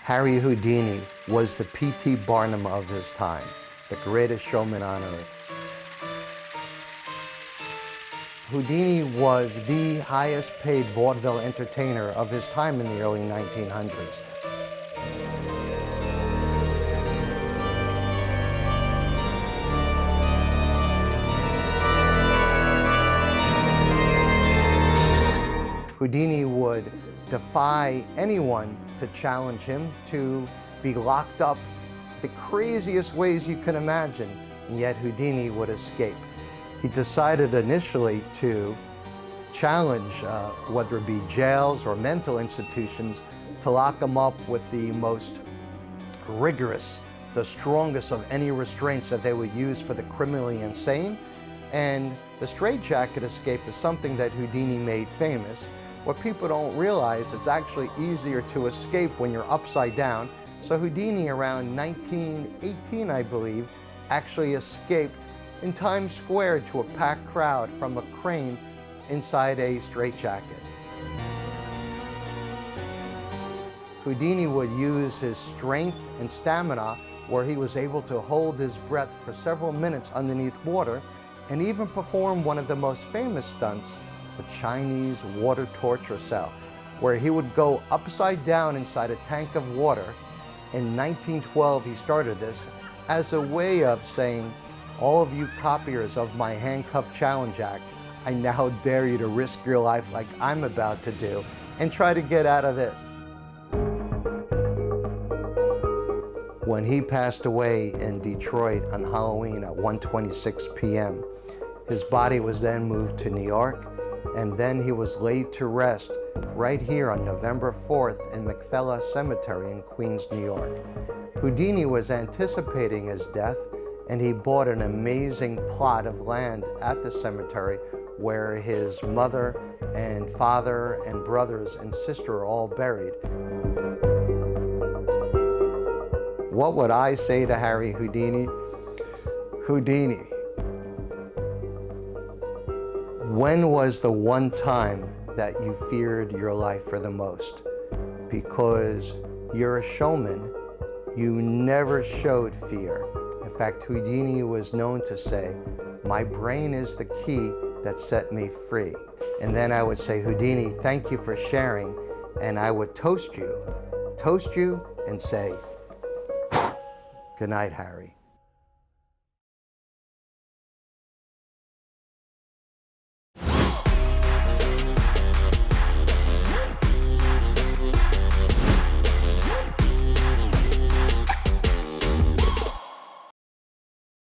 Harry Houdini was the P.T. Barnum of his time, the greatest showman on earth. Houdini was the highest paid vaudeville entertainer of his time in the early 1900s. Houdini would defy anyone to challenge him to be locked up the craziest ways you can imagine, and yet Houdini would escape. He decided initially to challenge, whether it be jails or mental institutions, to lock him up with the most rigorous, the strongest of any restraints that they would use for the criminally insane. And the Straitjacket Escape is something that Houdini made famous. What people don't realize, it's actually easier to escape when you're upside down. So Houdini, around 1918, I believe, actually escaped in Times Square to a packed crowd from a crane inside a straitjacket. Houdini would use his strength and stamina, where he was able to hold his breath for several minutes underneath water, and even perform one of the most famous stunts, the Chinese water torture cell, where he would go upside down inside a tank of water. In 1912, he started this as a way of saying, all of you copiers of my Handcuff Challenge Act, I now dare you to risk your life like I'm about to do and try to get out of this. When he passed away in Detroit on Halloween at 1:26 p.m., his body was then moved to New York, and then he was laid to rest right here on November 4th in McFella Cemetery in Queens, New York. Houdini was anticipating his death, and he bought an amazing plot of land at the cemetery where his mother and father and brothers and sister are all buried. What would I say to Harry Houdini? Houdini, when was the one time that you feared your life for the most? Because you're a showman, you never showed fear. In fact, Houdini was known to say, my brain is the key that set me free. And then I would say, Houdini, thank you for sharing. And I would toast you and say, good night, Harry.